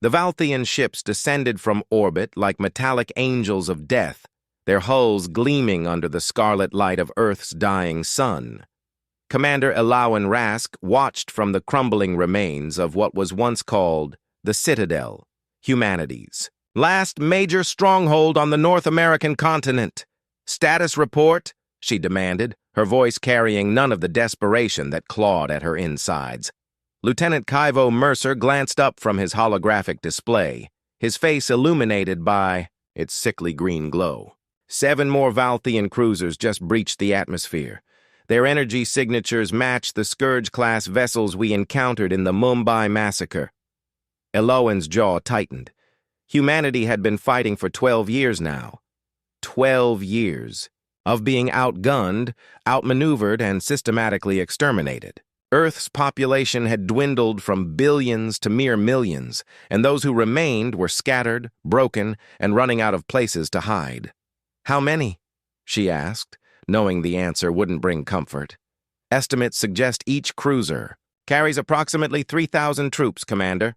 The Valthian ships descended from orbit like metallic angels of death, their hulls gleaming under the scarlet light of Earth's dying sun. Commander Elawan Rask watched from the crumbling remains of what was once called the Citadel, humanity's last major stronghold on the North American continent. "Status report," she demanded, her voice carrying none of the desperation that clawed at her insides. Lieutenant Kaivo Mercer glanced up from his holographic display, his face illuminated by its sickly green glow. 7 more Valthian cruisers just breached the atmosphere. Their energy signatures matched the Scourge-class vessels we encountered in the Mumbai massacre. Elawan's jaw tightened. Humanity had been fighting for 12 years now. 12 years of being outgunned, outmaneuvered, and systematically exterminated. Earth's population had dwindled from billions to mere millions, and those who remained were scattered, broken, and running out of places to hide. "How many?" she asked, knowing the answer wouldn't bring comfort. "Estimates suggest each cruiser carries approximately 3,000 troops, Commander."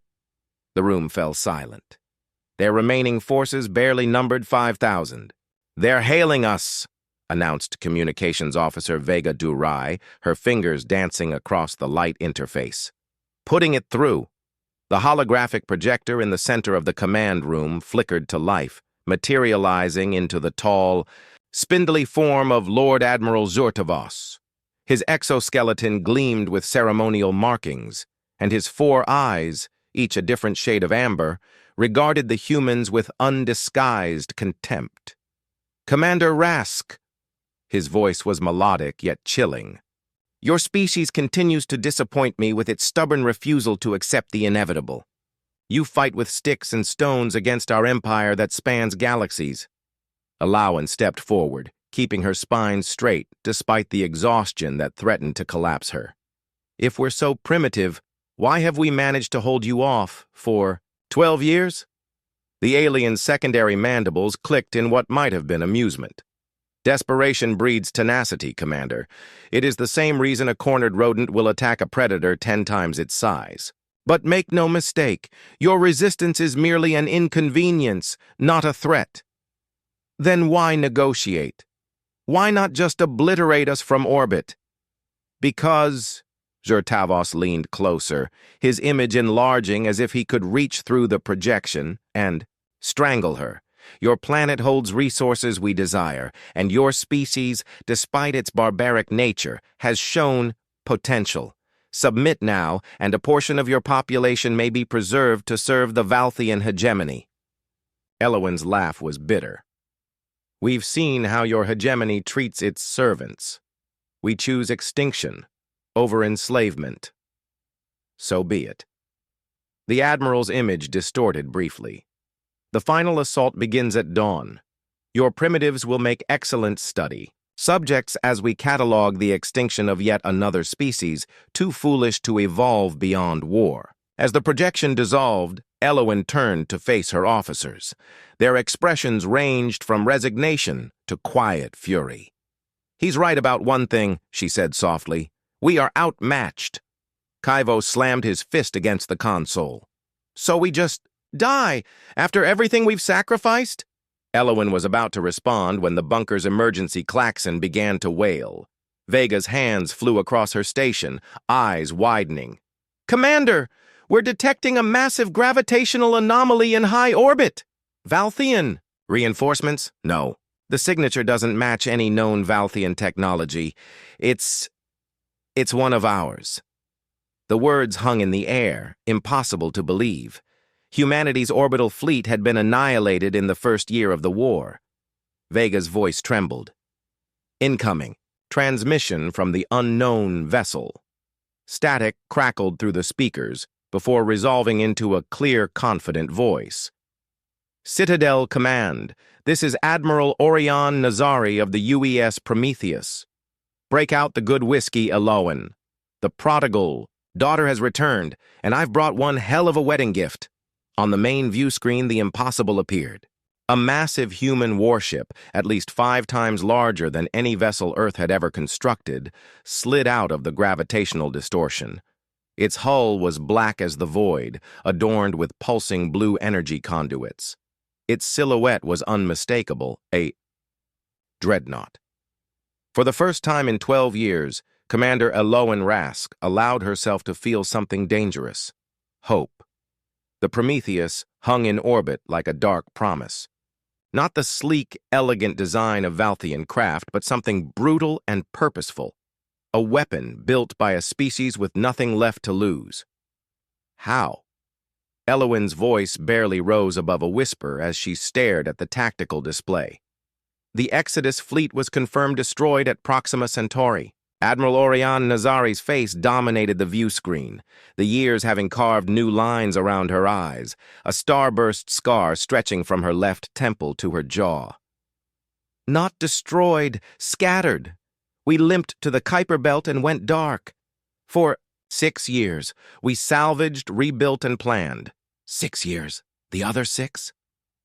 The room fell silent. Their remaining forces barely numbered 5,000. "They're hailing us," announced Communications Officer Vega Durai, her fingers dancing across the light interface. "Putting it through." The holographic projector in the center of the command room flickered to life, materializing into the tall, spindly form of Lord Admiral Zurtavos. His exoskeleton gleamed with ceremonial markings, and his 4 eyes, each a different shade of amber, regarded the humans with undisguised contempt. "Commander Rask." His voice was melodic yet chilling. "Your species continues to disappoint me with its stubborn refusal to accept the inevitable. You fight with sticks and stones against our empire that spans galaxies." Elawan stepped forward, keeping her spine straight despite the exhaustion that threatened to collapse her. "If we're so primitive, why have we managed to hold you off for 12 years? The alien's secondary mandibles clicked in what might have been amusement. "Desperation breeds tenacity, Commander. It is the same reason a cornered rodent will attack a predator 10 times its size. But make no mistake, your resistance is merely an inconvenience, not a threat. Then why negotiate? Why not just obliterate us from orbit?" "Because..." Zurtavos leaned closer, his image enlarging as if he could reach through the projection and strangle her. "Your planet holds resources we desire, and your species, despite its barbaric nature, has shown potential. Submit now, and a portion of your population may be preserved to serve the Valthian hegemony." Elawan's laugh was bitter. "We've seen how your hegemony treats its servants. We choose extinction over enslavement. So be it." The Admiral's image distorted briefly. "The final assault begins at dawn. Your primitives will make excellent study. Subjects as we catalog the extinction of yet another species, too foolish to evolve beyond war." As the projection dissolved, Elawan turned to face her officers. Their expressions ranged from resignation to quiet fury. "He's right about one thing," she said softly. "We are outmatched." Kaivo slammed his fist against the console. "So we just die after everything we've sacrificed?" Elawan was about to respond when the bunker's emergency klaxon began to wail. Vega's hands flew across her station, eyes widening. "Commander, we're detecting a massive gravitational anomaly in high orbit." "Valthian." "Reinforcements? No. The signature doesn't match any known Valthian technology. It's one of ours." The words hung in the air, impossible to believe. Humanity's orbital fleet had been annihilated in the first year of the war. Vega's voice trembled. "Incoming. Transmission from the unknown vessel." Static crackled through the speakers before resolving into a clear, confident voice. "Citadel Command, this is Admiral Orion Nazari of the UES Prometheus. Break out the good whiskey, Elawan. The prodigal daughter has returned, and I've brought one hell of a wedding gift." On the main view screen, the impossible appeared. A massive human warship, at least 5 times larger than any vessel Earth had ever constructed, slid out of the gravitational distortion. Its hull was black as the void, adorned with pulsing blue energy conduits. Its silhouette was unmistakable, a dreadnought. For the first time in 12 years, Commander Elowen Rask allowed herself to feel something dangerous. Hope. The Prometheus hung in orbit like a dark promise. Not the sleek, elegant design of Valthian craft, but something brutal and purposeful. A weapon built by a species with nothing left to lose. How? Elowen's voice barely rose above a whisper as she stared at the tactical display. The Exodus fleet was confirmed destroyed at Proxima Centauri. Admiral Orion Nazari's face dominated the view screen, the years having carved new lines around her eyes, a starburst scar stretching from her left temple to her jaw. Not destroyed, scattered. We limped to the Kuiper Belt and went dark. For 6 years, we salvaged, rebuilt, and planned. 6 years. The other 6?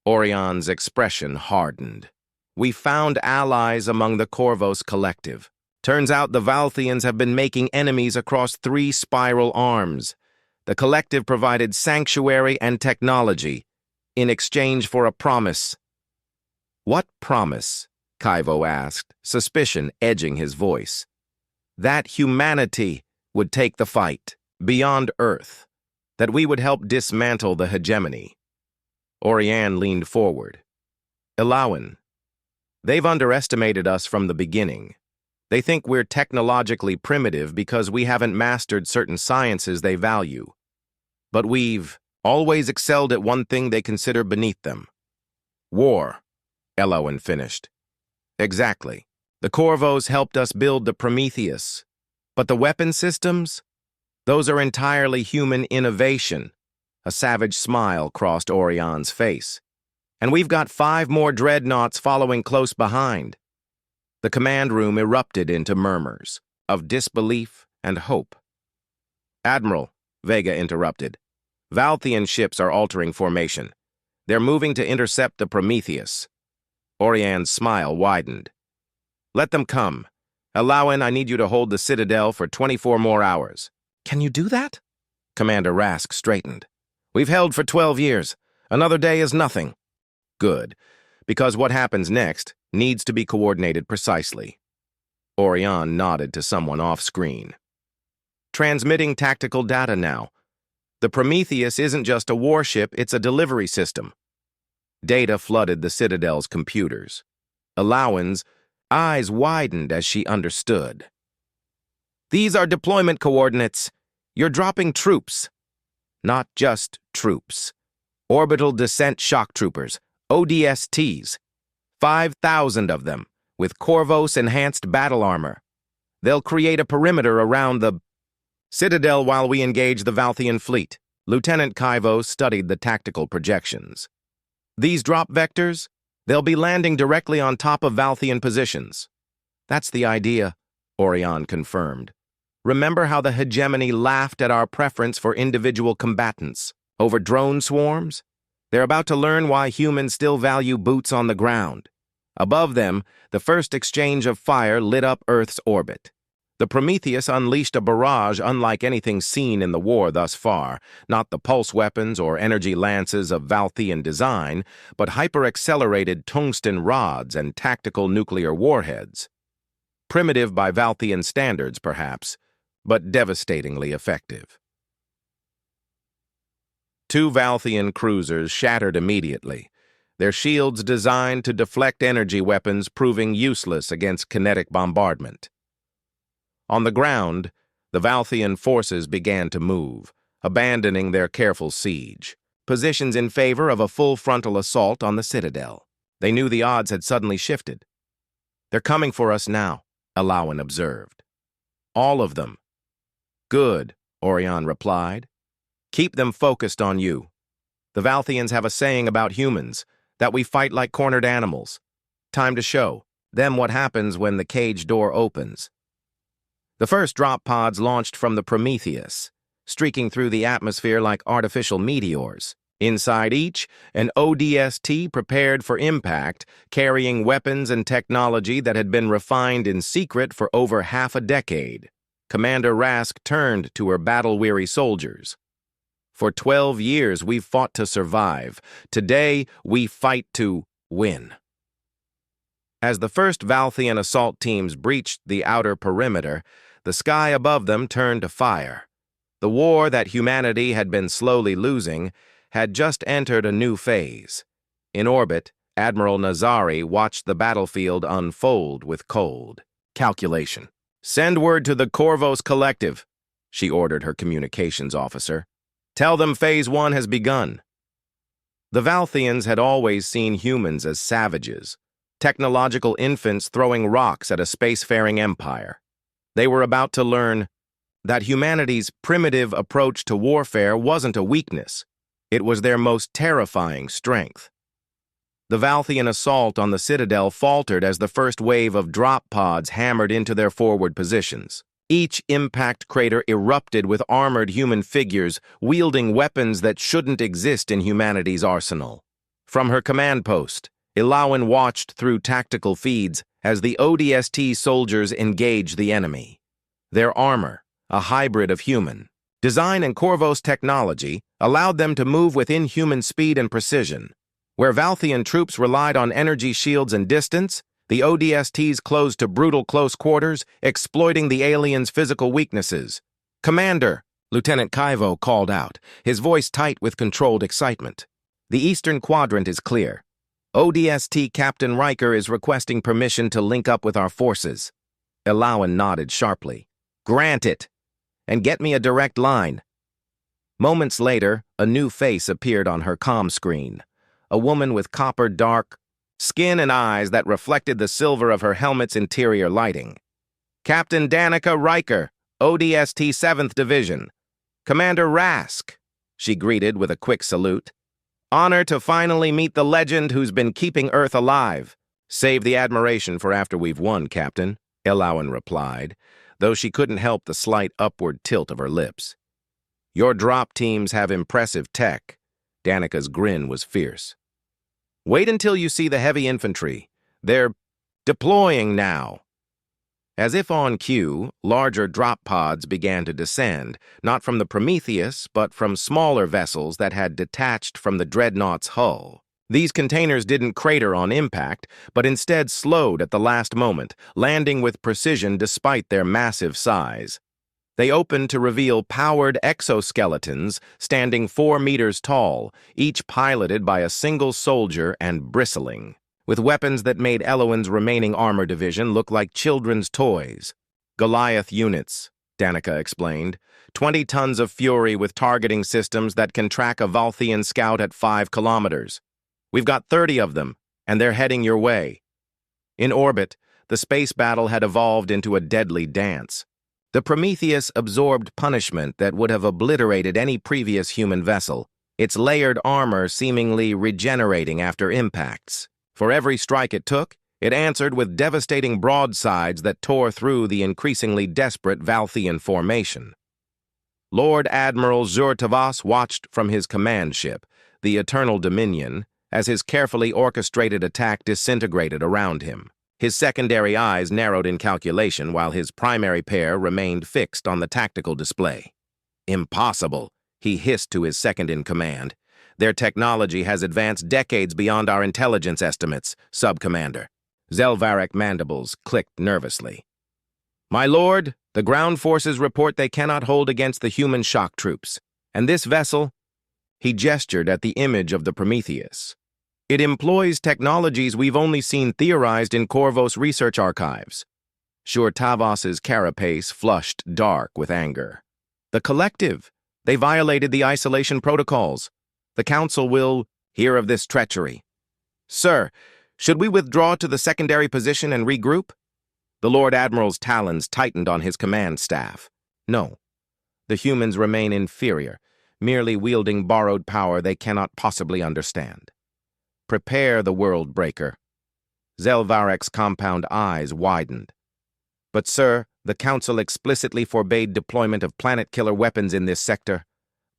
Orion's expression hardened. We found allies among the Corvos collective. Turns out the Valthians have been making enemies across 3 spiral arms. The collective provided sanctuary and technology in exchange for a promise. What promise? Kaivo asked, suspicion edging his voice. That humanity would take the fight, beyond Earth. That we would help dismantle the hegemony. Orion leaned forward. Elowen, they've underestimated us from the beginning. They think we're technologically primitive because we haven't mastered certain sciences they value. But we've always excelled at one thing they consider beneath them. War, Elowen finished. Exactly. The Corvos helped us build the Prometheus. But the weapon systems? Those are entirely human innovation. A savage smile crossed Orion's face. And we've got 5 more dreadnoughts following close behind. The command room erupted into murmurs of disbelief and hope. Admiral, Vega interrupted. Valthian ships are altering formation. They're moving to intercept the Prometheus. Orion's smile widened. Let them come. Elowen, I need you to hold the Citadel for 24 more hours. Can you do that? Commander Rask straightened. We've held for 12 years. Another day is nothing. Good, because what happens next needs to be coordinated precisely. Orion nodded to someone off-screen. Transmitting tactical data now. The Prometheus isn't just a warship, it's a delivery system. Data flooded the Citadel's computers. Elowen's eyes widened as she understood. These are deployment coordinates. You're dropping troops. Not just troops. Orbital Descent Shock Troopers, ODSTs. 5,000 of them, with Corvos-enhanced battle armor. They'll create a perimeter around the Citadel while we engage the Valthian fleet. Lieutenant Kaivo studied the tactical projections. These drop vectors, they'll be landing directly on top of Valthian positions. That's the idea, Orion confirmed. Remember how the hegemony laughed at our preference for individual combatants over drone swarms? They're about to learn why humans still value boots on the ground. Above them, the first exchange of fire lit up Earth's orbit. The Prometheus unleashed a barrage unlike anything seen in the war thus far, not the pulse weapons or energy lances of Valthian design, but hyper-accelerated tungsten rods and tactical nuclear warheads. Primitive by Valthian standards, perhaps, but devastatingly effective. 2 Valthian cruisers shattered immediately, their shields designed to deflect energy weapons proving useless against kinetic bombardment. On the ground, the Valthian forces began to move, abandoning their careful siege, positions in favor of a full frontal assault on the Citadel. They knew the odds had suddenly shifted. They're coming for us now, Elowen observed. All of them. Good, Orion replied. Keep them focused on you. The Valthians have a saying about humans, that we fight like cornered animals. Time to show them what happens when the cage door opens. The first drop pods launched from the Prometheus, streaking through the atmosphere like artificial meteors. Inside each, an ODST prepared for impact, carrying weapons and technology that had been refined in secret for over half a decade. Commander Rask turned to her battle-weary soldiers. For 12 years, we've fought to survive. Today, we fight to win. As the first Valthian assault teams breached the outer perimeter, the sky above them turned to fire. The war that humanity had been slowly losing had just entered a new phase. In orbit, Admiral Nazari watched the battlefield unfold with cold calculation. "Send word to the Corvos Collective," she ordered her communications officer. "Tell them Phase 1 has begun." The Valthians had always seen humans as savages, technological infants throwing rocks at a spacefaring empire. They were about to learn that humanity's primitive approach to warfare wasn't a weakness. It was their most terrifying strength. The Valthian assault on the Citadel faltered as the first wave of drop pods hammered into their forward positions. Each impact crater erupted with armored human figures wielding weapons that shouldn't exist in humanity's arsenal. From her command post, Ilawan watched through tactical feeds as the ODST soldiers engaged the enemy. Their armor, a hybrid of human design and Corvos technology, allowed them to move with inhuman speed and precision. Where Valthian troops relied on energy shields and distance, the ODSTs closed to brutal close quarters, exploiting the aliens' physical weaknesses. "Commander," Lieutenant Kaivo called out, his voice tight with controlled excitement. "The eastern quadrant is clear. ODST Captain Riker is requesting permission to link up with our forces." Ilawan nodded sharply. "Grant it, and get me a direct line." Moments later, a new face appeared on her comm screen. A woman with copper-dark skin and eyes that reflected the silver of her helmet's interior lighting. "Captain Danica Riker, ODST 7th Division. Commander Rask," she greeted with a quick salute. "Honor to finally meet the legend who's been keeping Earth alive." "Save the admiration for after we've won, Captain," Ilawan replied, though she couldn't help the slight upward tilt of her lips. "Your drop teams have impressive tech." Danica's grin was fierce. "Wait until you see the heavy infantry. They're deploying now." As if on cue, larger drop pods began to descend, not from the Prometheus, but from smaller vessels that had detached from the dreadnought's hull. These containers didn't crater on impact, but instead slowed at the last moment, landing with precision despite their massive size. They opened to reveal powered exoskeletons standing 4 meters tall, each piloted by a single soldier and bristling, with weapons that made Elowan's remaining armor division look like children's toys. "Goliath units," Danica explained. 20 tons of fury with targeting systems that can track a Valthian scout at 5 kilometers. We've got 30 of them, and they're heading your way. In orbit, the space battle had evolved into a deadly dance. The Prometheus absorbed punishment that would have obliterated any previous human vessel, its layered armor seemingly regenerating after impacts. For every strike it took, it answered with devastating broadsides that tore through the increasingly desperate Valthian formation. Lord Admiral Zhur-Tavas watched from his command ship, the Eternal Dominion, as his carefully orchestrated attack disintegrated around him. His secondary eyes narrowed in calculation while his primary pair remained fixed on the tactical display. "Impossible," he hissed to his second-in-command. "Their technology has advanced decades beyond our intelligence estimates, Sub-Commander." Zelvarak mandibles clicked nervously. "My lord, the ground forces report they cannot hold against the human shock troops. And this vessel," he gestured at the image of the Prometheus, "it employs technologies we've only seen theorized in Corvos research archives." Zhur-Tavas's carapace flushed dark with anger. "The collective. They violated the isolation protocols. The Council will hear of this treachery." "Sir, should we withdraw to the secondary position and regroup?" The Lord Admiral's talons tightened on his command staff. "No. The humans remain inferior, merely wielding borrowed power they cannot possibly understand. Prepare the world breaker." Zelvarak's compound eyes widened. "But sir, the Council explicitly forbade deployment of planet-killer weapons in this sector.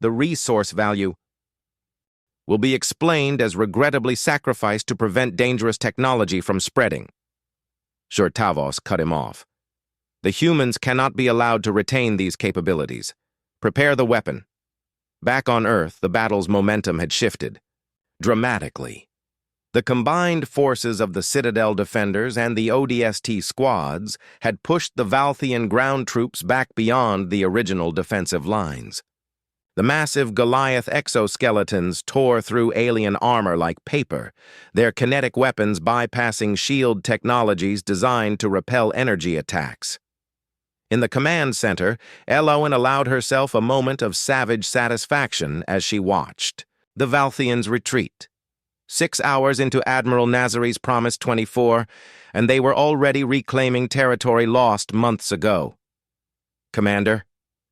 The resource value will be explained as regrettably sacrificed to prevent dangerous technology from spreading." Zhur-Tavas cut him off. The humans cannot be allowed to retain these capabilities. Prepare the weapon. Back on Earth, the battle's momentum had shifted. Dramatically. The combined forces of the Citadel defenders and the ODST squads had pushed the Valthian ground troops back beyond the original defensive lines. The massive Goliath exoskeletons tore through alien armor like paper, their kinetic weapons bypassing shield technologies designed to repel energy attacks. In the command center, Elowen allowed herself a moment of savage satisfaction as she watched the Valthians retreat. 6 hours into Admiral Nazari's promised 24, and they were already reclaiming territory lost months ago. "Commander,"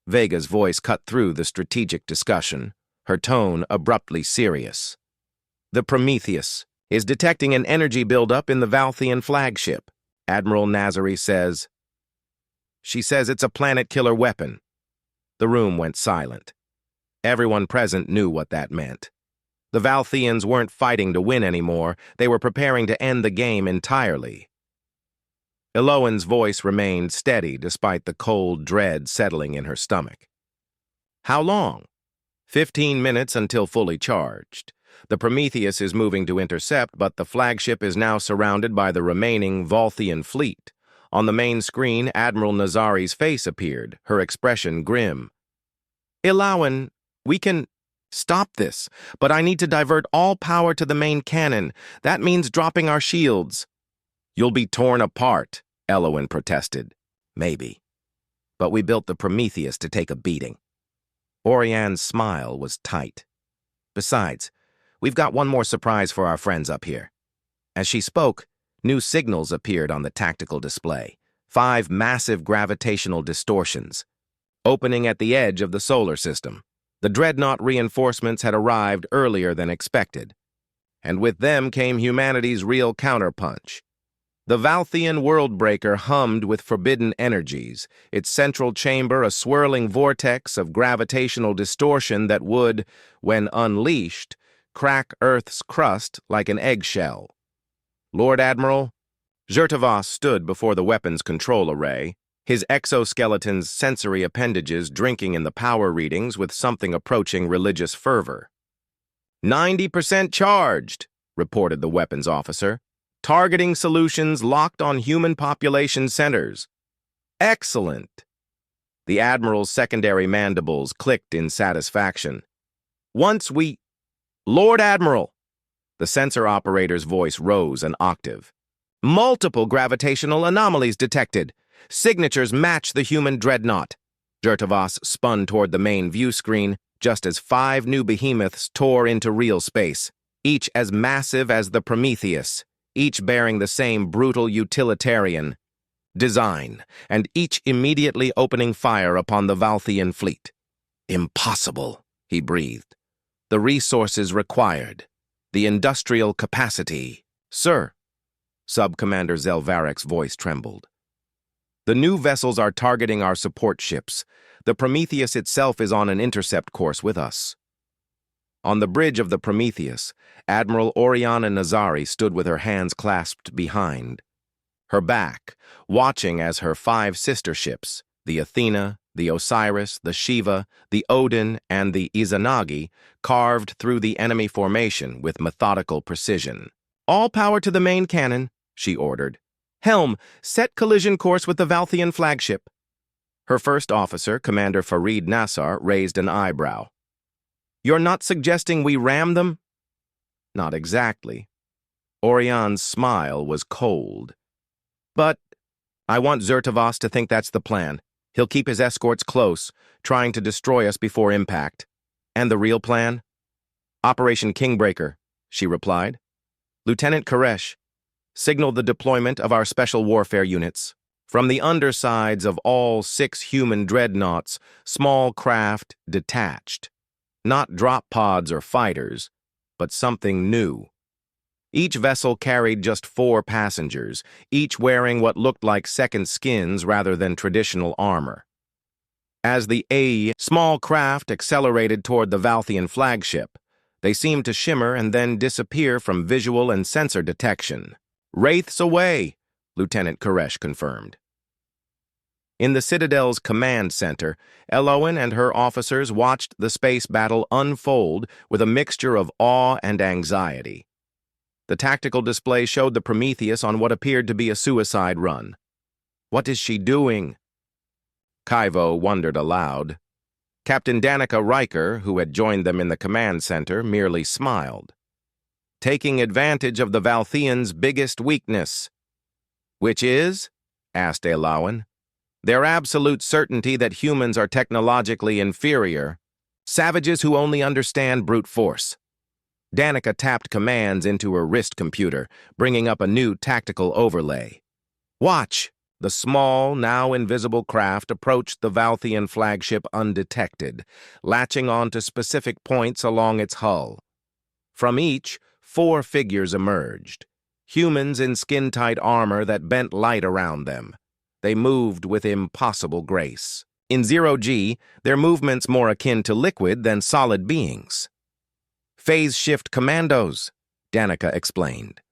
Vega's voice cut through the strategic discussion, her tone abruptly serious. "The Prometheus is detecting an energy buildup in the Valthian flagship," Admiral Nazari says. "She says it's a planet-killer weapon." The room went silent. Everyone present knew what that meant. The Valthians weren't fighting to win anymore, they were preparing to end the game entirely. Elowen's voice remained steady despite the cold dread settling in her stomach. "How long?" 15 minutes until fully charged. The Prometheus is moving to intercept, but the flagship is now surrounded by the remaining Valthian fleet. On the main screen, Admiral Nazari's face appeared, her expression grim. "Elowen, we can stop this, but I need to divert all power to the main cannon. That means dropping our shields." "You'll be torn apart," Elowen protested. "Maybe. But we built the Prometheus to take a beating." Orian's smile was tight. "Besides, we've got one more surprise for our friends up here." As she spoke, new signals appeared on the tactical display. 5 massive gravitational distortions, opening at the edge of the solar system. The dreadnought reinforcements had arrived earlier than expected, and with them came humanity's real counterpunch. The Valthian worldbreaker hummed with forbidden energies, its central chamber a swirling vortex of gravitational distortion that would, when unleashed, crack Earth's crust like an eggshell. "Lord Admiral," Zertivos stood before the weapons control array, his exoskeleton's sensory appendages drinking in the power readings with something approaching religious fervor. 90% charged, reported the weapons officer. "Targeting solutions locked on human population centers." "Excellent." The Admiral's secondary mandibles clicked in satisfaction. "Once we—" "Lord Admiral!" The sensor operator's voice rose an octave. "Multiple gravitational anomalies detected. Signatures match the human dreadnought." Zertivos spun toward the main view screen just as 5 new behemoths tore into real space, each as massive as the Prometheus, each bearing the same brutal utilitarian design, and each immediately opening fire upon the Valthian fleet. "Impossible," he breathed. "The resources required. The industrial capacity." "Sir," Sub-Commander Zelvarek's voice trembled. "The new vessels are targeting our support ships. The Prometheus itself is on an intercept course with us." On the bridge of the Prometheus, Admiral Oriana Nazari stood with her hands clasped behind her back, watching as her 5 sister ships, the Athena, the Osiris, the Shiva, the Odin, and the Izanagi, carved through the enemy formation with methodical precision. "All power to the main cannon," she ordered. "Helm, set collision course with the Valthian flagship." Her first officer, Commander Farid Nassar, raised an eyebrow. "You're not suggesting we ram them?" "Not exactly." Orion's smile was cold. "But I want Zertivos to think that's the plan. He'll keep his escorts close, trying to destroy us before impact." "And the real plan?" "Operation Kingbreaker," she replied. "Lieutenant Koresh, signal the deployment of our special warfare units. From the undersides of all 6 human dreadnoughts, small craft detached. Not drop pods or fighters, but something new. Each vessel carried just 4 passengers, each wearing what looked like second skins rather than traditional armor. As the small craft accelerated toward the Valthian flagship, they seemed to shimmer and then disappear from visual and sensor detection. "Wraiths away," Lieutenant Koresh confirmed. In the Citadel's command center, Elowen and her officers watched the space battle unfold with a mixture of awe and anxiety. The tactical display showed the Prometheus on what appeared to be a suicide run. "What is she doing?" Kaivo wondered aloud. Captain Danica Riker, who had joined them in the command center, merely smiled. "Taking advantage of the Valthians' biggest weakness." "Which is?" asked Elowen. "Their absolute certainty that humans are technologically inferior, savages who only understand brute force." Danica tapped commands into her wrist computer, bringing up a new tactical overlay. "Watch!" The small, now invisible craft approached the Valthian flagship undetected, latching onto specific points along its hull. From each, 4 figures emerged, humans in skin-tight armor that bent light around them. They moved with impossible grace. In zero-G, their movements more akin to liquid than solid beings. "Phase shift commandos," Danica explained.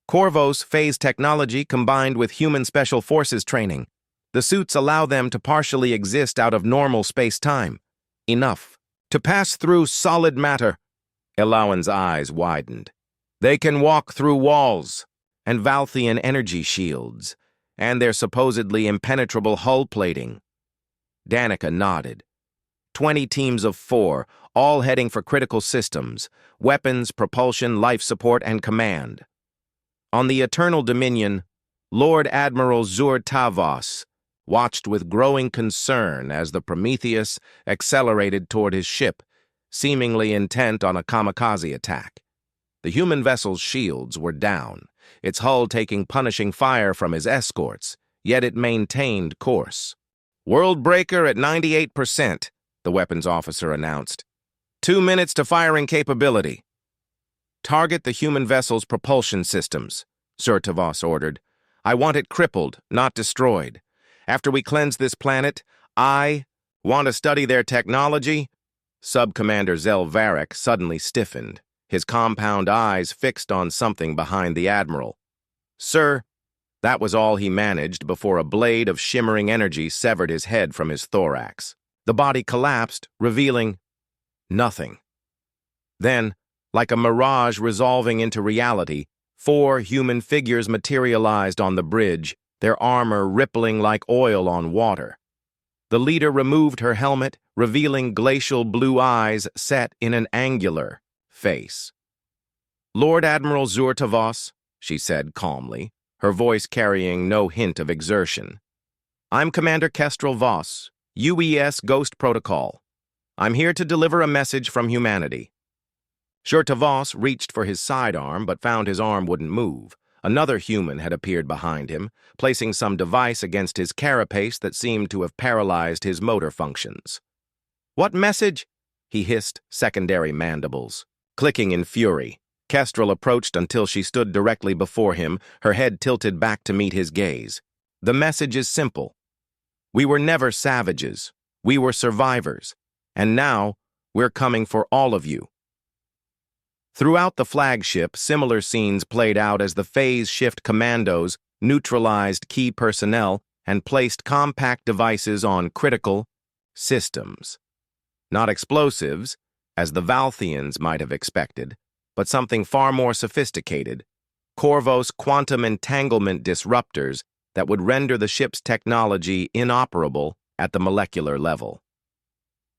Corvo's phase technology combined with human special forces training. The suits allow them to partially exist out of normal space-time. Enough to pass through solid matter. Elowen's eyes widened. They can walk through walls and Valthian energy shields, and their supposedly impenetrable hull plating. Danica nodded. 20 teams of 4, all heading for critical systems, weapons, propulsion, life support, and command. On the Eternal Dominion, Lord Admiral Zur-Tavos watched with growing concern as the Prometheus accelerated toward his ship, seemingly intent on a kamikaze attack. The human vessel's shields were down, its hull taking punishing fire from his escorts, yet it maintained course. "World breaker at 98%, the weapons officer announced. 2 minutes to firing capability. "Target the human vessel's propulsion systems," Zur-Tavos ordered. "I want it crippled, not destroyed. After we cleanse this planet, I want to study their technology." Sub-Commander Zel Varric suddenly stiffened, his compound eyes fixed on something behind the Admiral. "Sir," that was all he managed before a blade of shimmering energy severed his head from his thorax. The body collapsed, revealing nothing. Then, like a mirage resolving into reality, 4 human figures materialized on the bridge, their armor rippling like oil on water. The leader removed her helmet, revealing glacial blue eyes set in an angular face. "Lord Admiral Zur-Tavos," she said calmly, her voice carrying no hint of exertion. "I'm Commander Kestrel Voss, UES Ghost Protocol. I'm here to deliver a message from humanity." Zur-Tavos reached for his sidearm but found his arm wouldn't move. Another human had appeared behind him, placing some device against his carapace that seemed to have paralyzed his motor functions. "What message?" he hissed, secondary mandibles. Clicking in fury, Kestrel approached until she stood directly before him, her head tilted back to meet his gaze. "The message is simple. We were never savages. We were survivors. And now, we're coming for all of you." Throughout the flagship, similar scenes played out as the phase shift commandos neutralized key personnel and placed compact devices on critical systems. Not explosives, as the Valthians might have expected, but something far more sophisticated, Corvo's quantum entanglement disruptors that would render the ship's technology inoperable at the molecular level.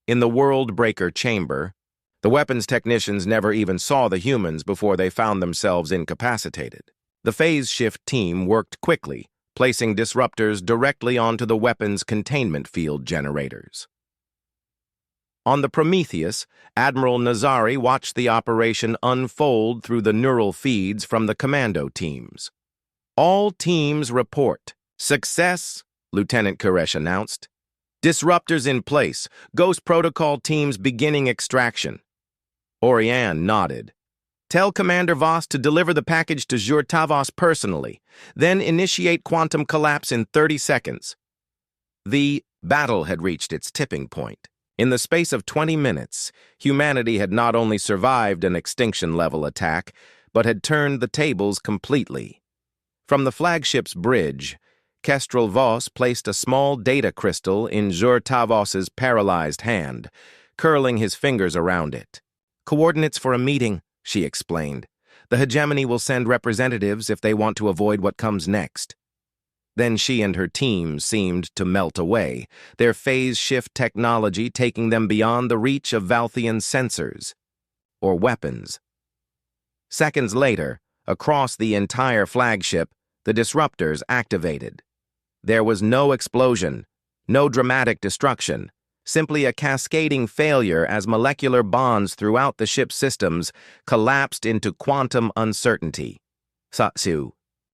In the World Breaker chamber, the weapons technicians never even saw the humans before they found themselves incapacitated. The phase shift team worked quickly, placing disruptors directly onto the weapons containment field generators. On the Prometheus, Admiral Nazari watched the operation unfold through the neural feeds from the commando teams. "All teams report. Success," Lieutenant Koresh announced. "Disruptors in place. Ghost Protocol teams beginning extraction." Oriane nodded. "Tell Commander Voss to deliver the package to Zur-Tavos personally, then initiate quantum collapse in 30 seconds. The battle had reached its tipping point. In the space of 20 minutes, humanity had not only survived an extinction-level attack, but had turned the tables completely. From the flagship's bridge, Kestrel Voss placed a small data crystal in Tavos's paralyzed hand, curling his fingers around it. "Coordinates for a meeting," she explained. "The hegemony will send representatives if they want to avoid what comes next." Then she and her team seemed to melt away, their phase-shift technology taking them beyond the reach of Valthian sensors or weapons. Seconds later, across the entire flagship, the disruptors activated. There was no explosion, no dramatic destruction, simply a cascading failure as molecular bonds throughout the ship's systems collapsed into quantum uncertainty. Satsu.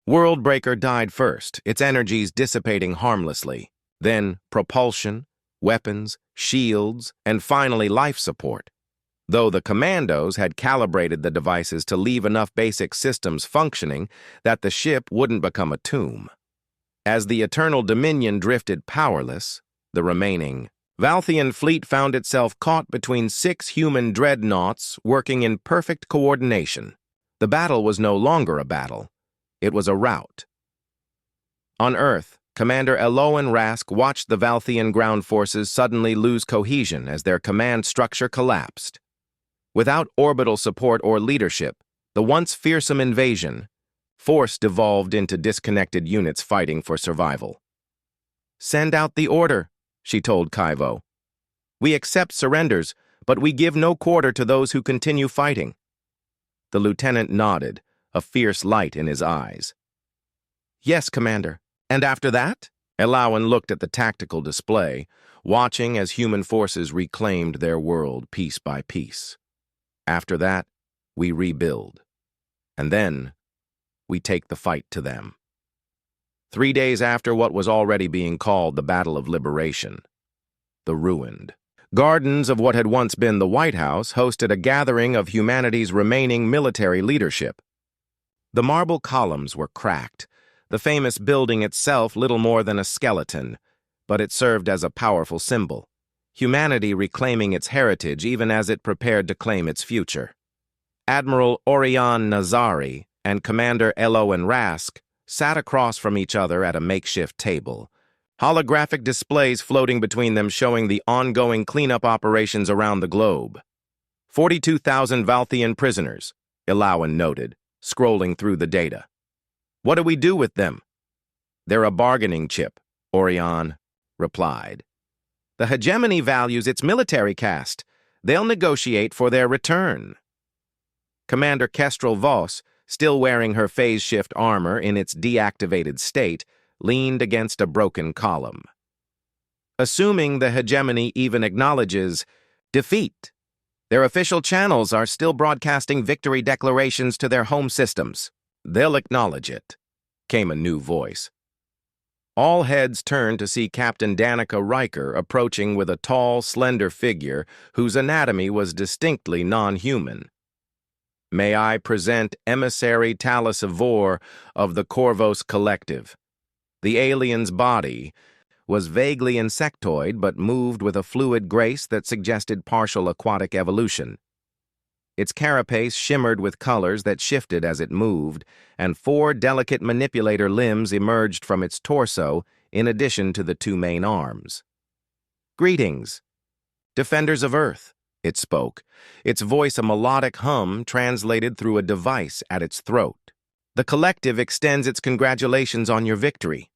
Worldbreaker died first, its energies dissipating harmlessly. Then propulsion, weapons, shields, and finally life support. Though the commandos had calibrated the devices to leave enough basic systems functioning that the ship wouldn't become a tomb. As the Eternal Dominion drifted powerless, the remaining Valthian fleet found itself caught between 6 human dreadnoughts working in perfect coordination. The battle was no longer a battle. It was a rout. On Earth, Commander Eloan Rask watched the Valthian ground forces suddenly lose cohesion as their command structure collapsed. Without orbital support or leadership, the once fearsome invasion force devolved into disconnected units fighting for survival. "Send out the order," she told Kaivo. "We accept surrenders, but we give no quarter to those who continue fighting." The lieutenant nodded, a fierce light in his eyes. "Yes, Commander. And after that?" Eloan looked at the tactical display, watching as human forces reclaimed their world piece by piece. "After that, we rebuild. And then, we take the fight to them." 3 days after what was already being called the Battle of Liberation, the ruined gardens of what had once been the White House hosted a gathering of humanity's remaining military leadership. The marble columns were cracked, the famous building itself little more than a skeleton, but it served as a powerful symbol, humanity reclaiming its heritage even as it prepared to claim its future. Admiral Orion Nazari and Commander Eloan Rask sat across from each other at a makeshift table, holographic displays floating between them showing the ongoing cleanup operations around the globe. 42,000 Valthian prisoners, Eloan noted, scrolling through the data. "What do we do with them?" "They're a bargaining chip," Orion replied. "The hegemony values its military caste. They'll negotiate for their return." Commander Kestrel Voss, still wearing her phase-shift armor in its deactivated state, leaned against a broken column. "Assuming the hegemony even acknowledges defeat, their official channels are still broadcasting victory declarations to their home systems. They'll acknowledge it," came a new voice. All heads turned to see Captain Danica Riker approaching with a tall, slender figure whose anatomy was distinctly non-human. "May I present Emissary Talus of War of the Corvos Collective." The alien's body was vaguely insectoid but moved with a fluid grace that suggested partial aquatic evolution. Its carapace shimmered with colors that shifted as it moved, and 4 delicate manipulator limbs emerged from its torso in addition to the 2 main arms. "Greetings, defenders of Earth," it spoke, its voice a melodic hum translated through a device at its throat. "The collective extends its congratulations on your victory."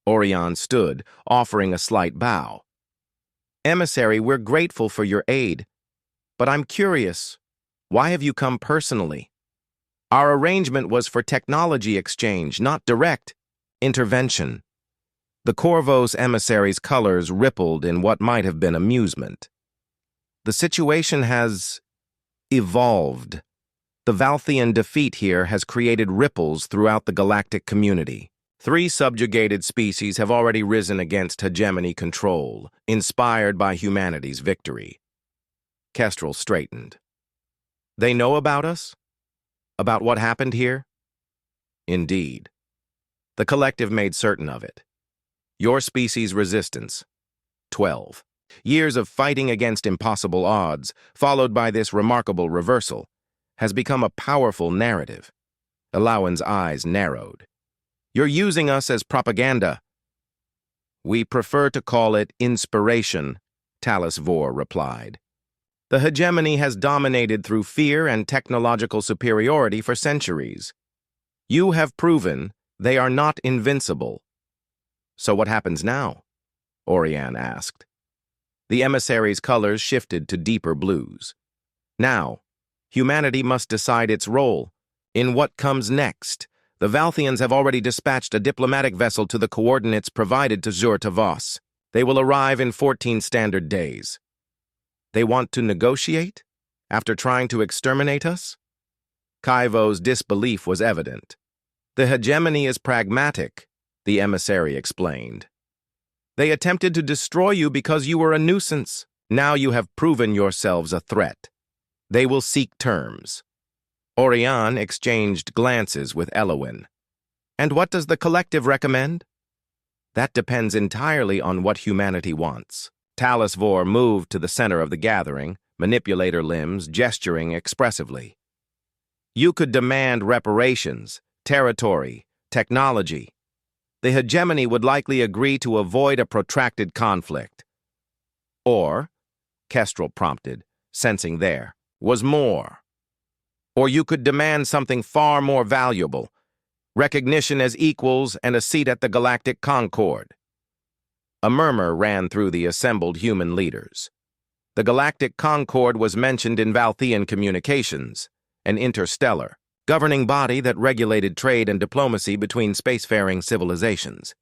Orion stood, offering a slight bow. "Emissary, we're grateful for your aid, but I'm curious, why have you come personally? Our arrangement was for technology exchange, not direct intervention." The Corvos emissary's colors rippled in what might have been amusement. "The situation has evolved. The Valthian defeat here has created ripples throughout the galactic community. 3 subjugated species have already risen against hegemony control, inspired by humanity's victory." Kestrel straightened. "They know about us? About what happened here?" "Indeed. The collective made certain of it. Your species' resistance. 12 years of fighting against impossible odds, followed by this remarkable reversal, has become a powerful narrative." Eloan's eyes narrowed. "You're using us as propaganda, We prefer to call it inspiration, Talos Vor replied. The hegemony has dominated through fear and technological superiority for centuries. You have proven they are not invincible. So what happens now? Orion asked. The emissary's colors shifted to deeper blues. Now, humanity must decide its role. In what comes next? The Valthians have already dispatched a diplomatic vessel to the coordinates provided to Zur-Tavos. They will arrive in 14 standard days. They want to negotiate? After trying to exterminate us? Kaivo's disbelief was evident. The hegemony is pragmatic, the emissary explained. They attempted to destroy you because you were a nuisance. Now you have proven yourselves a threat. They will seek terms. Orion exchanged glances with Elowin. And what does the collective recommend? That depends entirely on what humanity wants. Talos Vor moved to the center of the gathering, manipulator limbs gesturing expressively. You could demand reparations, territory, technology. The hegemony would likely agree to avoid a protracted conflict. Or, Kestrel prompted, sensing there was more. Or you could demand something far more valuable, recognition as equals and a seat at the Galactic Concord. A murmur ran through the assembled human leaders. The Galactic Concord was mentioned in Valthian communications, an interstellar, governing body that regulated trade and diplomacy between spacefaring civilizations.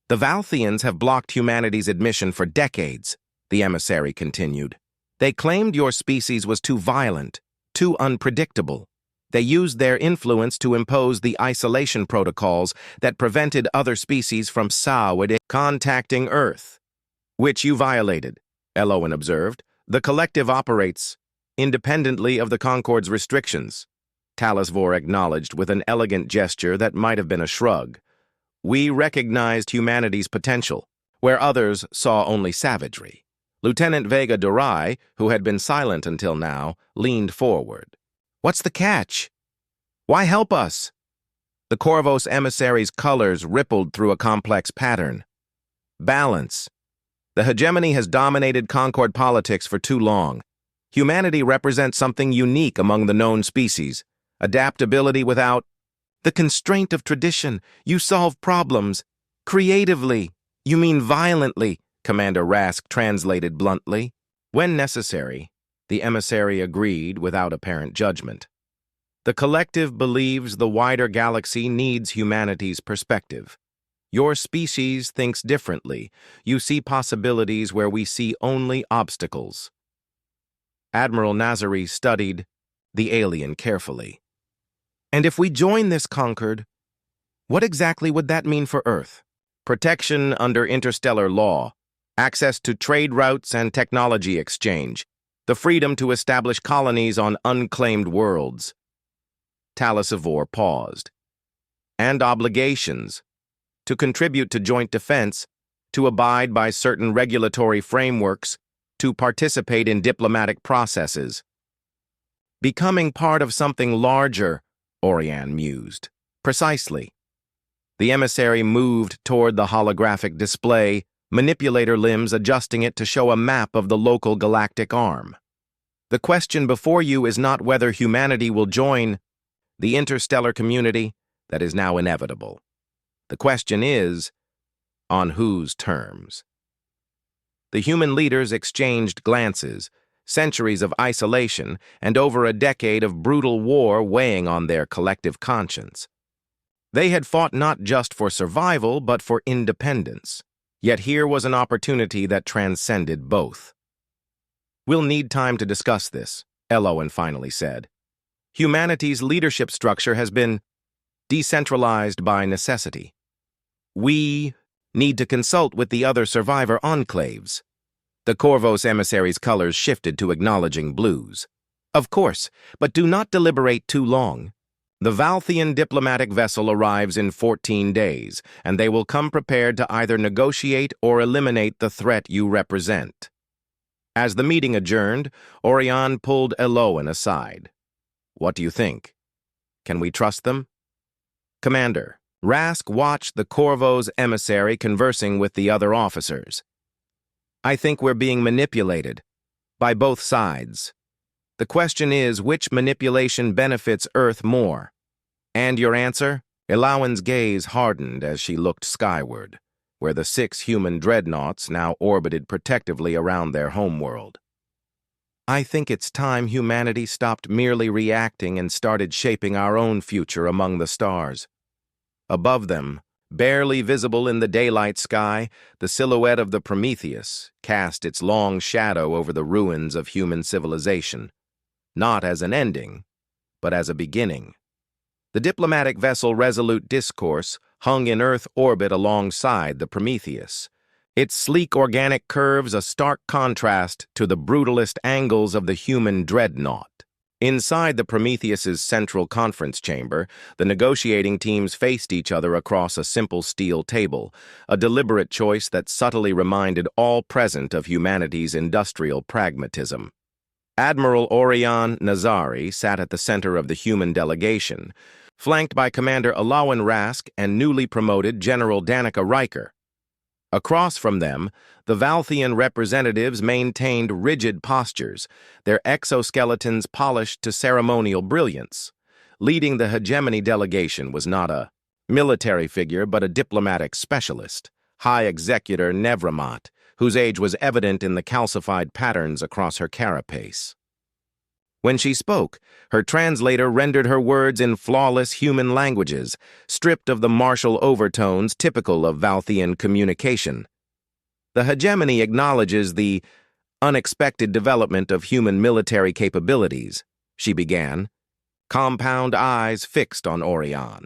The Valthians have blocked humanity's admission for decades, the emissary continued. They claimed your species was too violent, too unpredictable. They used their influence to impose the isolation protocols that prevented other species from contacting Earth, which you violated, Elowin observed. The collective operates independently of the Concord's restrictions. Talos Vor acknowledged with an elegant gesture that might have been a shrug. We recognized humanity's potential, where others saw only savagery. Lieutenant Vega Durai, who had been silent until now, leaned forward. What's the catch? Why help us? The Corvos emissary's colors rippled through a complex pattern. Balance. The hegemony has dominated Concord politics for too long. Humanity represents something unique among the known species. Adaptability without the constraint of tradition. You solve problems. Creatively. You mean violently, Commander Rask translated bluntly. When necessary, the emissary agreed without apparent judgment. The collective believes the wider galaxy needs humanity's perspective. Your species thinks differently. You see possibilities where we see only obstacles. Admiral Nazari studied the alien carefully. And if we join this Concord, what exactly would that mean for Earth? Protection under interstellar law, access to trade routes and technology exchange, the freedom to establish colonies on unclaimed worlds. Talos Vor paused. And obligations, to contribute to joint defense, to abide by certain regulatory frameworks, to participate in diplomatic processes. Becoming part of something larger, Orion mused. Precisely. The emissary moved toward the holographic display, manipulator limbs adjusting it to show a map of the local galactic arm. The question before you is not whether humanity will join the interstellar community that is now inevitable. The question is, on whose terms? The human leaders exchanged glances, centuries of isolation and over a decade of brutal war weighing on their collective conscience. They had fought not just for survival, but for independence. Yet here was an opportunity that transcended both. We'll need time to discuss this, Elowin finally said. Humanity's leadership structure has been decentralized by necessity. We need to consult with the other survivor enclaves. The Corvos emissary's colors shifted to acknowledging blues. Of course, but do not deliberate too long. The Valthian diplomatic vessel arrives in 14 days, and they will come prepared to either negotiate or eliminate the threat you represent. As the meeting adjourned, Orion pulled Elowin aside. What do you think? Can we trust them? Commander, Rask watched the Corvo's emissary conversing with the other officers. I think we're being manipulated, by both sides. The question is, which manipulation benefits Earth more? And your answer? Ilawan's gaze hardened as she looked skyward, where the 6 human dreadnoughts now orbited protectively around their homeworld. I think it's time humanity stopped merely reacting and started shaping our own future among the stars. Above them, barely visible in the daylight sky, the silhouette of the Prometheus cast its long shadow over the ruins of human civilization, not as an ending, but as a beginning. The diplomatic vessel Resolute Discourse hung in Earth orbit alongside the Prometheus, its sleek organic curves a stark contrast to the brutalist angles of the human dreadnought. Inside the Prometheus's central conference chamber, the negotiating teams faced each other across a simple steel table, a deliberate choice that subtly reminded all present of humanity's industrial pragmatism. Admiral Orion Nazari sat at the center of the human delegation, flanked by Commander Ilawan Rask and newly promoted General Danica Riker. Across from them, the Valthian representatives maintained rigid postures, their exoskeletons polished to ceremonial brilliance. Leading the hegemony delegation was not a military figure but a diplomatic specialist, High Executor Nevramat, whose age was evident in the calcified patterns across her carapace. When she spoke, her translator rendered her words in flawless human languages, stripped of the martial overtones typical of Valthian communication. The hegemony acknowledges the unexpected development of human military capabilities, she began, compound eyes fixed on Orion.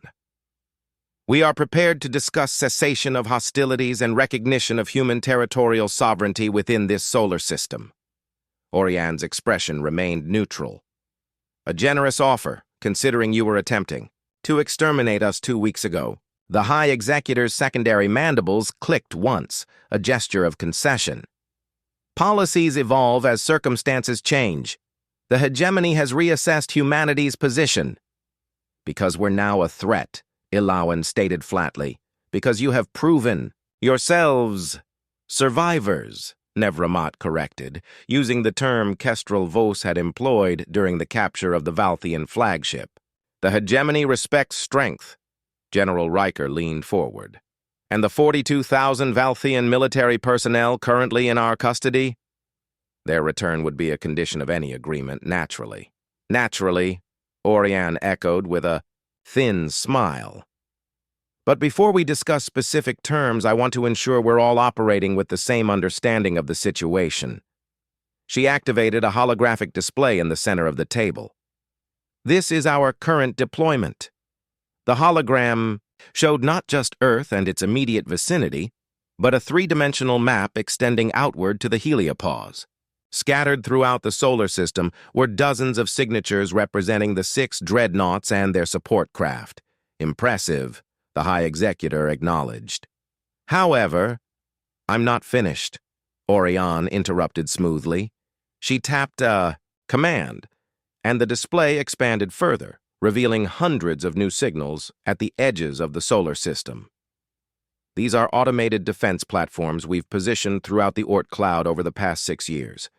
We are prepared to discuss cessation of hostilities and recognition of human territorial sovereignty within this solar system. Orion's expression remained neutral. A generous offer, considering you were attempting to exterminate us 2 weeks ago. The High Executor's secondary mandibles clicked once, a gesture of concession. Policies evolve as circumstances change. The hegemony has reassessed humanity's position. Because we're now a threat, Ilawan stated flatly. Because you have proven yourselves survivors. Nevramat corrected, using the term Kestrel Vos had employed during the capture of the Valthian flagship. The hegemony respects strength. General Riker leaned forward. And the 42,000 Valthian military personnel currently in our custody? Their return would be a condition of any agreement, naturally. Naturally, Orion echoed with a thin smile. But before we discuss specific terms, I want to ensure we're all operating with the same understanding of the situation. She activated a holographic display in the center of the table. This is our current deployment. The hologram showed not just Earth and its immediate vicinity, but a 3-dimensional map extending outward to the heliopause. Scattered throughout the solar system were dozens of signatures representing the 6 dreadnoughts and their support craft. Impressive, the High Executor acknowledged. However, I'm not finished, Orion interrupted smoothly. She tapped a command, and the display expanded further, revealing hundreds of new signals at the edges of the solar system. These are automated defense platforms we've positioned throughout the Oort cloud over the past 6 years.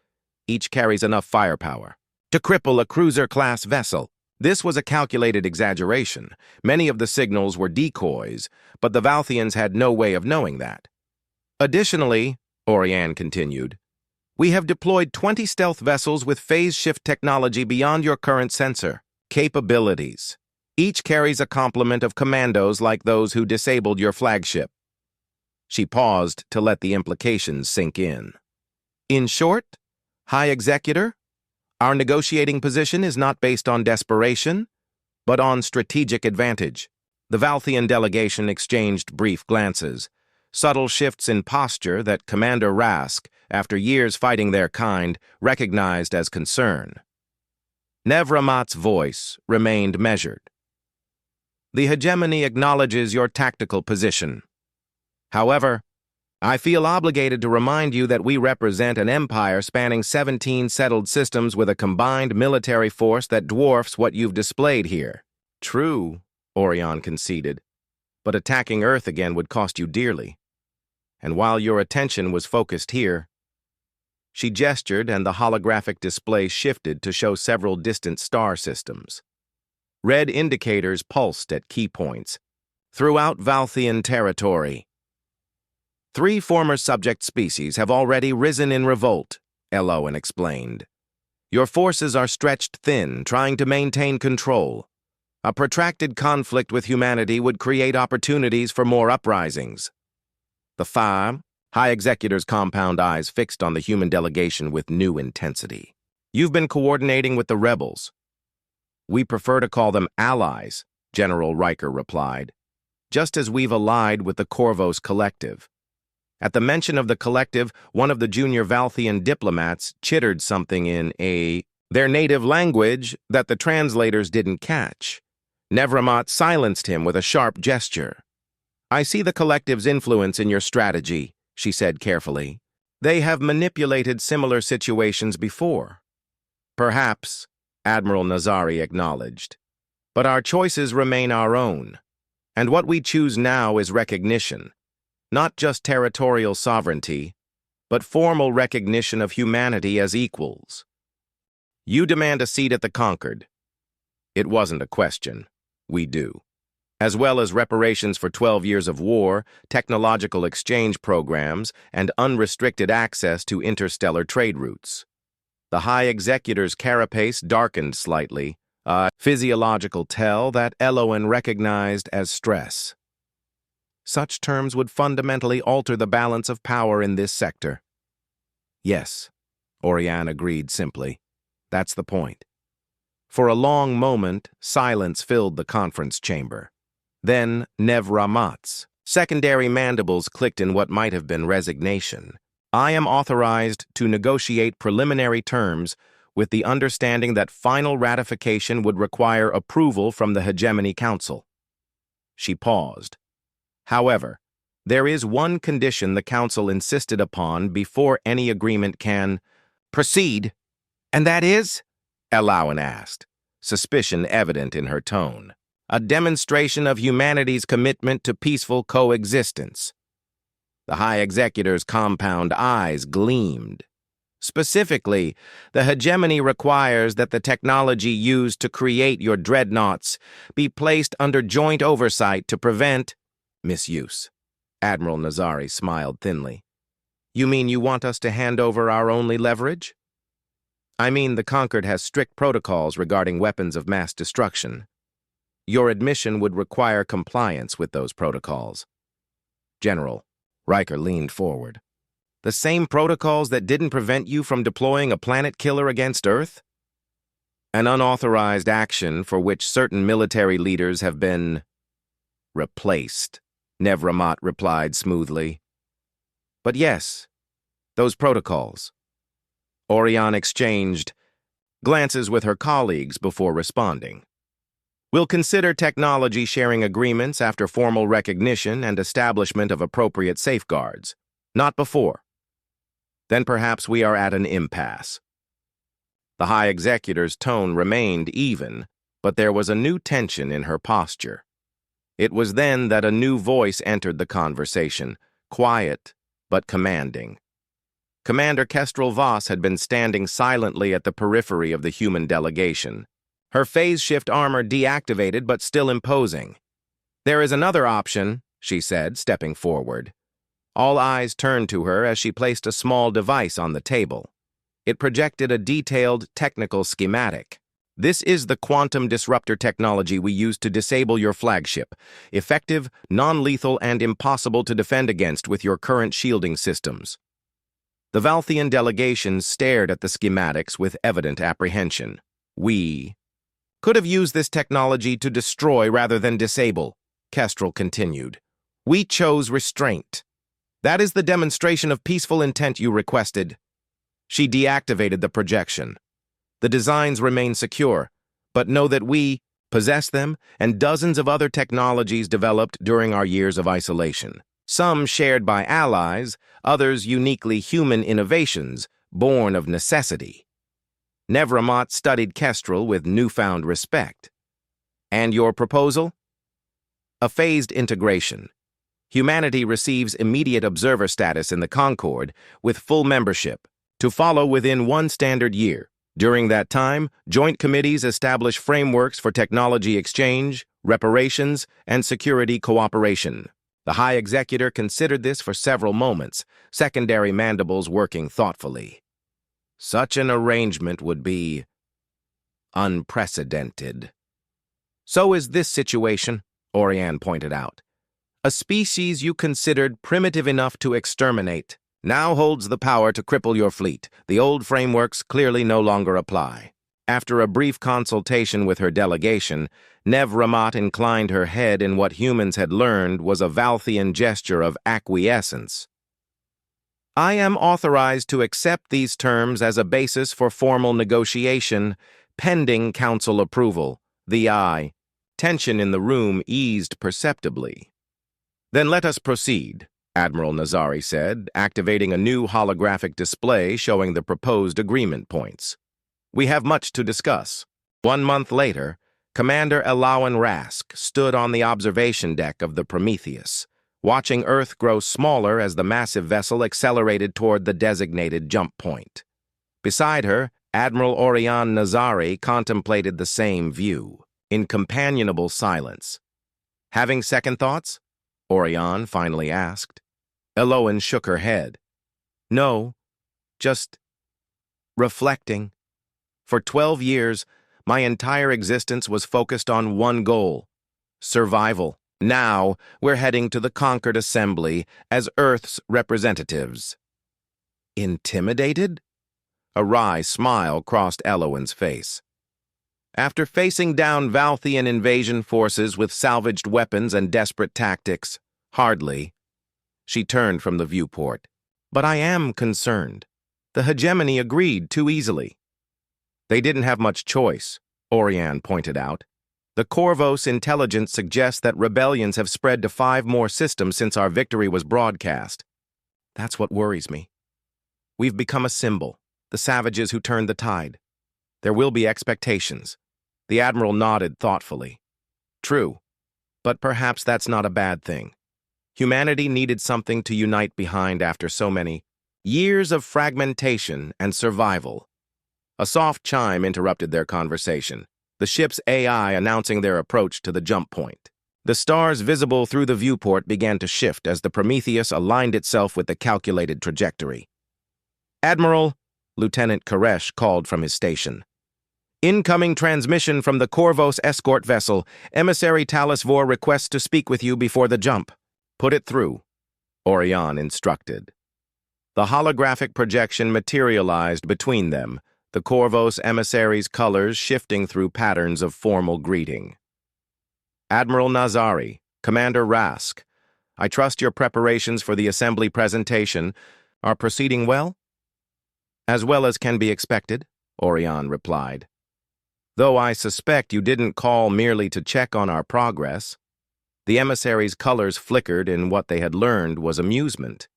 Each carries enough firepower to cripple a cruiser-class vessel. This was a calculated exaggeration. Many of the signals were decoys, but the Valthians had no way of knowing that. Additionally, Orion continued, we have deployed 20 stealth vessels with phase shift technology beyond your current sensor capabilities. Each carries a complement of commandos like those who disabled your flagship. She paused to let the implications sink in. In short, High Executor, our negotiating position is not based on desperation, but on strategic advantage. The Valthian delegation exchanged brief glances, subtle shifts in posture that Commander Rask, after years fighting their kind, recognized as concern. Nevramat's voice remained measured. The hegemony acknowledges your tactical position. However, I feel obligated to remind you that we represent an empire spanning 17 settled systems with a combined military force that dwarfs what you've displayed here. True, Orion conceded. but attacking Earth again would cost you dearly. And while your attention was focused here, she gestured and the holographic display shifted to show several distant star systems. Red indicators pulsed at key points throughout Valthian territory. 3 former subject species have already risen in revolt, Elowen explained. Your forces are stretched thin, trying to maintain control. A protracted conflict with humanity would create opportunities for more uprisings. The High Executor's compound eyes fixed on the human delegation with new intensity. You've been coordinating with the rebels. We prefer to call them allies, General Riker replied, just as we've allied with the Corvos Collective. At the mention of the collective, one of the junior Valthian diplomats chittered something in their native language that the translators didn't catch. Nevramot silenced him with a sharp gesture. I see the collective's influence in your strategy, she said carefully. They have manipulated similar situations before. Perhaps, Admiral Nazari acknowledged. But our choices remain our own. And what we choose now is recognition. Not just territorial sovereignty, but formal recognition of humanity as equals. You demand a seat at the Conquered. It wasn't a question. We do. As well as reparations for 12 years of war, technological exchange programs, and unrestricted access to interstellar trade routes. The High Executor's carapace darkened slightly, a physiological tell that Elowen recognized as stress. Such terms would fundamentally alter the balance of power in this sector. Yes, Oriane agreed simply. That's the point. For a long moment, silence filled the conference chamber. Then Nevramot's secondary mandibles clicked in what might have been resignation. I am authorized to negotiate preliminary terms with the understanding that final ratification would require approval from the Hegemony Council. She paused. However, there is one condition the Council insisted upon before any agreement can proceed. And that is? Elowen asked, suspicion evident in her tone. A demonstration of humanity's commitment to peaceful coexistence. The High Executor's compound eyes gleamed. Specifically, the hegemony requires that the technology used to create your dreadnoughts be placed under joint oversight to prevent misuse. Admiral Nazari smiled thinly. You mean you want us to hand over our only leverage? I mean the Conquered has strict protocols regarding weapons of mass destruction. Your admission would require compliance with those protocols. General, Riker leaned forward. The same protocols that didn't prevent you from deploying a planet killer against Earth? An unauthorized action for which certain military leaders have been replaced, Nevramot replied smoothly. But yes, those protocols. Oriane exchanged glances with her colleagues before responding. We'll consider technology sharing agreements after formal recognition and establishment of appropriate safeguards, not before. Then perhaps we are at an impasse. The High Executor's tone remained even, but there was a new tension in her posture. It was then that a new voice entered the conversation, quiet but commanding. Commander Kestrel Voss had been standing silently at the periphery of the human delegation. Her phase shift armor deactivated but still imposing. There is another option, she said, stepping forward. All eyes turned to her as she placed a small device on the table. It projected a detailed technical schematic. This is the quantum disruptor technology we use to disable your flagship. Effective, non-lethal, and impossible to defend against with your current shielding systems. The Valthian delegation stared at the schematics with evident apprehension. We could have used this technology to destroy rather than disable, Kestrel continued. We chose restraint. That is the demonstration of peaceful intent you requested. She deactivated the projection. The designs remain secure, but know that we possess them and dozens of other technologies developed during our years of isolation. Some shared by allies, others uniquely human innovations, born of necessity. Nevramot studied Kestrel with newfound respect. And your proposal? A phased integration. Humanity receives immediate observer status in the Concord with full membership, to follow within 1 standard year. During that time, joint committees establish frameworks for technology exchange, reparations, and security cooperation. The High Executor considered this for several moments, secondary mandibles working thoughtfully. Such an arrangement would be unprecedented. So is this situation, Orion pointed out. A species you considered primitive enough to exterminate now holds the power to cripple your fleet. The old frameworks clearly no longer apply. After a brief consultation with her delegation, Nev Ramat inclined her head in what humans had learned was a Valthian gesture of acquiescence. I am authorized to accept these terms as a basis for formal negotiation, pending council approval. Tension in the room eased perceptibly. Then let us proceed, Admiral Nazari said, activating a new holographic display showing the proposed agreement points. We have much to discuss. 1 month later, Commander Elawan Rask stood on the observation deck of the Prometheus, watching Earth grow smaller as the massive vessel accelerated toward the designated jump point. Beside her, Admiral Orion Nazari contemplated the same view, in companionable silence. Having second thoughts? Orion finally asked. Elawan shook her head. No, just reflecting. For 12 years, my entire existence was focused on one goal: survival. Now, we're heading to the Concord Assembly as Earth's representatives. Intimidated? A wry smile crossed Elawan's face. After facing down Valthian invasion forces with salvaged weapons and desperate tactics, hardly. She turned from the viewport. But I am concerned. The hegemony agreed too easily. They didn't have much choice, Orion pointed out. The Corvos intelligence suggests that rebellions have spread to 5 more systems since our victory was broadcast. That's what worries me. We've become a symbol, the savages who turned the tide. There will be expectations. The Admiral nodded thoughtfully. True, but perhaps that's not a bad thing. Humanity needed something to unite behind after so many years of fragmentation and survival. A soft chime interrupted their conversation, the ship's AI announcing their approach to the jump point. The stars visible through the viewport began to shift as the Prometheus aligned itself with the calculated trajectory. Admiral, Lieutenant Koresh called from his station. Incoming transmission from the Corvos escort vessel. Emissary Talis Vor requests to speak with you before the jump. Put it through, Orion instructed. The holographic projection materialized between them, the Corvos emissary's colors shifting through patterns of formal greeting. Admiral Nazari, Commander Rask, I trust your preparations for the assembly presentation are proceeding well? As well as can be expected, Orion replied. Though I suspect you didn't call merely to check on our progress. The emissary's colors flickered in what they had learned was amusement.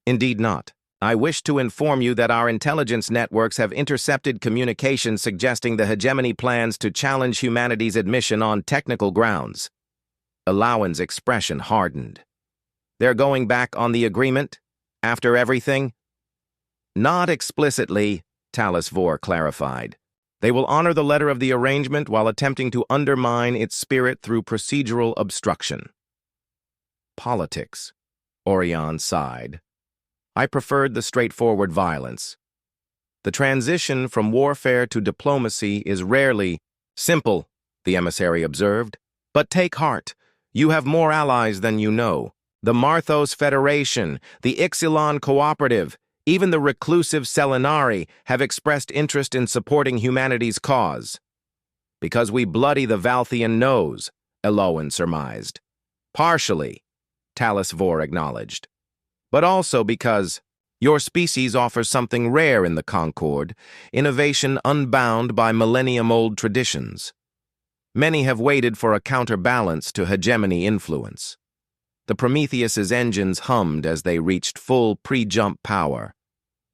Indeed not. I wish to inform you that our intelligence networks have intercepted communications suggesting the hegemony plans to challenge humanity's admission on technical grounds. Elawan's expression hardened. They're going back on the agreement? After everything? Not explicitly, Talis Vor clarified. They will honor the letter of the arrangement while attempting to undermine its spirit through procedural obstruction. Politics, Orion sighed. I preferred the straightforward violence. The transition from warfare to diplomacy is rarely simple, the emissary observed. But take heart. You have more allies than you know. The Marthos Federation, the Ixilon Cooperative, even the reclusive Selenari have expressed interest in supporting humanity's cause. Because we bloody the Valthian nose, Elawan surmised. Partially, Talis Vor acknowledged. But also because your species offers something rare in the Concord, innovation unbound by millennium-old traditions. Many have waited for a counterbalance to hegemony influence. The Prometheus's engines hummed as they reached full pre-jump power.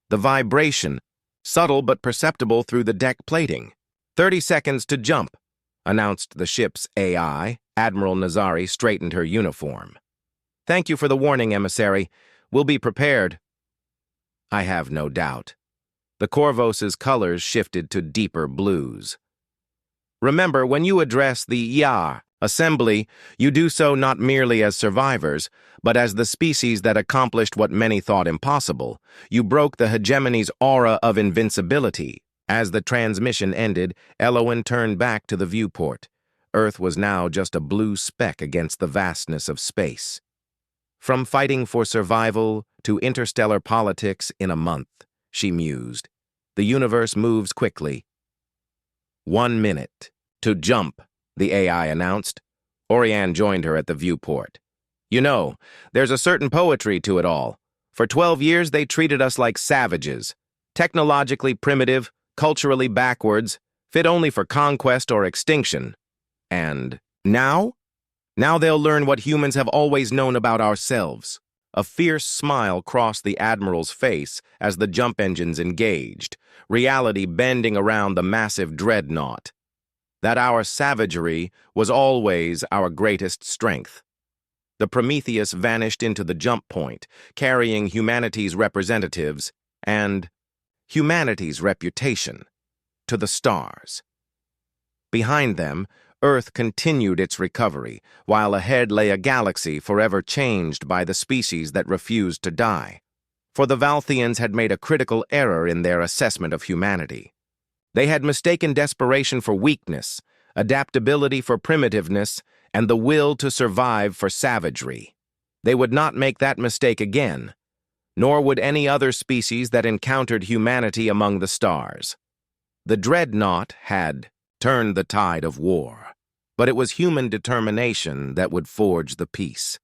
The vibration, subtle but perceptible through the deck plating. 30 seconds to jump, announced the ship's AI, Admiral Nazari straightened her uniform. "Thank you for the warning, emissary. We'll be prepared." "I have no doubt." The Corvos's colors shifted to deeper blues. "Remember, when you address the YA assembly, you do so not merely as survivors, but as the species that accomplished what many thought impossible. You broke the hegemony's aura of invincibility." As the transmission ended, Elowen turned back to the viewport. Earth was now just a blue speck against the vastness of space. "From fighting for survival to interstellar politics in a month," she mused. "The universe moves quickly." 1 minute. "To jump," the AI announced. Oriane joined her at the viewport. "You know, there's a certain poetry to it all. For 12 years they treated us like savages. Technologically primitive, culturally backwards, fit only for conquest or extinction. And now? Now they'll learn what humans have always known about ourselves." A fierce smile crossed the Admiral's face as the jump engines engaged, reality bending around the massive dreadnought. That our savagery was always our greatest strength. The Prometheus vanished into the jump point, carrying humanity's representatives and humanity's reputation to the stars. Behind them, Earth continued its recovery, while ahead lay a galaxy forever changed by the species that refused to die. For the Valthians had made a critical error in their assessment of humanity. They had mistaken desperation for weakness, adaptability for primitiveness, and the will to survive for savagery. They would not make that mistake again, nor would any other species that encountered humanity among the stars. The dreadnought had turned the tide of war, but it was human determination that would forge the peace.